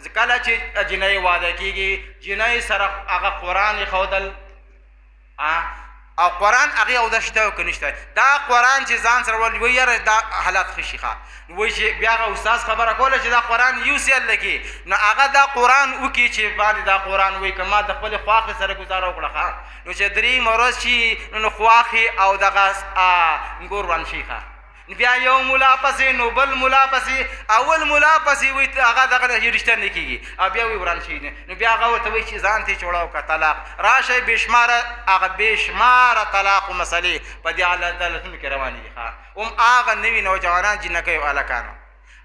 کله چې جنۍ واده کېږي جنۍ سره هغه قرآن یې ښودل او قرآن هغې اودس شته او که نشته دا قرآن چې ځان سره ولي وایي یاره دا حالات ښه شي ښه وایي چې بیا هغه استاذ خبره کوله چې دا قرآن یوسي هلته کې نو هغه دا قرآن وکړي چې باندې دا قرآن وایي که ما د خپلې خواښې سره ګزاره وکړه ښه نو چې درېیمه ورځ شي نو خواښې او دغه ګور روان شي ښه بیا یو ملا پسې نو بل ملا پسې اول ملا پسې وایي هغه دغه رشته نه کېږي او بیا وایي وران شي نو بیا هغه ورته وایي چې ځان ته چوړه وکړه طلاق راشئ بېشماره هغه بېشماره طلاق و مسلې په دې عدالتونو کې روانې دي ښه هم هغه نوي نوجوانان جنکۍ او هلکانو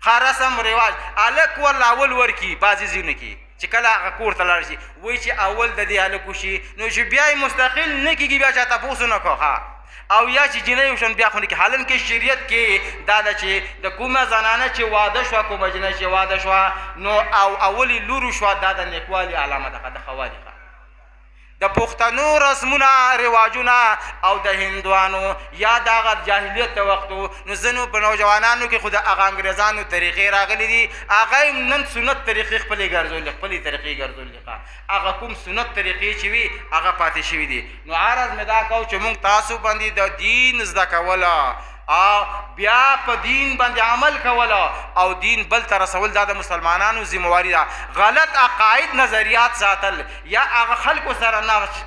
ښه رسم رواج هلک ورله اول ورکي بعضې ځایونو کې چې کله هغه کور ته لاړ شي وایي چې اول د دې هلک وشي نو چې بیا یې مستقل نه کېږي بیا چا تپوس ونه کړو ښه او یا چې جنۍ وشون بیا خو نه کې حالن کې شریعت کې دا ده چې د کومه زنانه چې واده شوه کومه جنۍ چې واده شوه نو او اولې لور شوه دا د نیکوالي علامه ده د ښه والي د پښتنو رسمونه رواجونه او د هندوانو یا د هغه جاهلیت د وختو نو ځینو په نوجوانانو کې خو د هغه انګریزانو طریقې راغلي دي هغه یې نن سنت طریقې خپلې ګرځولې خپلې طریقې ګرځولې هغه کوم سنت طریقې چې وي هغه پاتې شوي دي نو عرض مې دا کوو چې موږ تاسو باندې د دین زده کوله او بیا په دین باندې عمل کوله او دین بل ته رسول دا د مسلمانانو ذمواري ده غلط عقاید نظریات ساتل یا هغه خلکو سره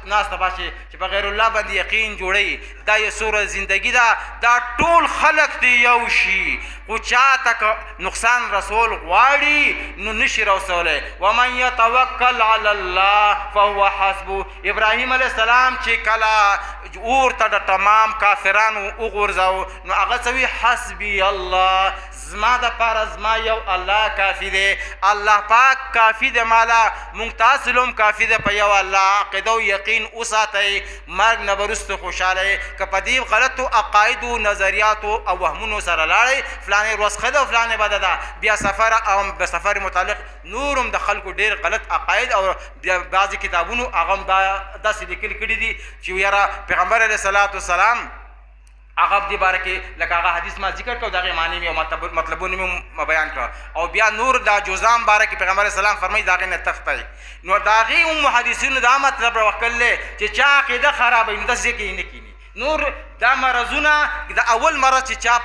ناسته باشي چې په غیر الله باندې یقین جوړوي دا یې سوره زندگی ده دا ټول خلق دی یو شي خو چاته که نقصان رسول غواړي نو نشي رسولی ومن یتوکل علی الله فهو حسبه ابراهیم علیه السلام چې کله اور ته د تمام کافرانو وغورځو نو هغه څه وي حسبي الله زما دپاره زما یو الله کافي دی الله پاک کافي دی ماله موږ تاسو له هم کافي دی په یو الله عقیده او یقین وساتئ مرګ نه به وروسته خوشحاله که په دې غلطو عقایدو نظریاتو او وهمونو سره لاړئ فلانې ورځ ښه ده او فلانې بده ده بیا سفر او د سفر متعلق نور هم د خلکو ډېر غلط عقاید او بیا بعضې کتابونو هغه هم داسې لیکلي کړي دي چې یاره پیغمبر علیه صلات وسلام هغه دې باره کې لکه هغه حدیث ما ذکر کړو د هغې معنی مې او مطلبونه مې بیان کړه او بیا نور دا جزام باره کې پیغمبر علیه السلام فرمایي د هغې نه تښتئ نو د هغې هم محدثینو دا مطلب راوښکلی چې چا عقیده خرابوي نو داسې ځای کې یې نه کیني نور دا مرضونه د اول مرض چې چا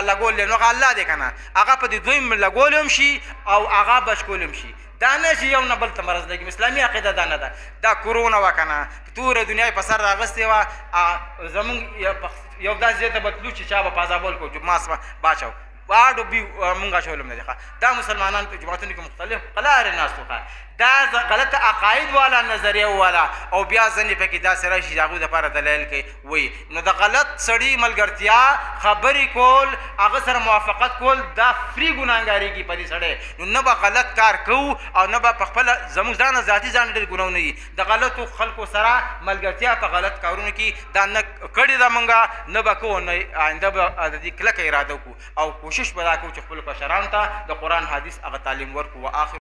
لګول دی نو هغه الله دی که نه هغه په دې دویم لګولی هم شي او هغه بچکولی هم شي دا نه چې یو نه بل ته مرض لګي اسلامي عقیده دا نه ده دا کرونا وه که نه توره دنیا یې په سر راغستې وه زمونږ یو داسې ځای ته به تلو چې چا به پازابول کو ماسک باچو واډو بي مونږ اچولم نه دي دا مسلمانان په جماعتونو کې مختلف قلارې ناستو دا غلطه عقاید والا نظریه والا او بیا ځینې پکې داسې راشي چې هغوی دپاره دلایل کوي وایي نو د غلط سړي ملګرتیا خبرې کول هغه سره موافقت کول دا فري ګناهګارېږي په دې سړی نو نه به غلط کار کوو او نه به په خپله زموږ ځانه ذاتي ځان ډېر ګناهونه دي د غلطو خلکو سره ملګرتیا په غلط کارونو کې دا نه کړې ده مونږه نه به کوو نه آینده به د دې کلکه اراده وکړو او کوشش به دا کوو چې خپلو کشرانو ته د قرآن حدیث هغه تعلیم ورکړو و آخر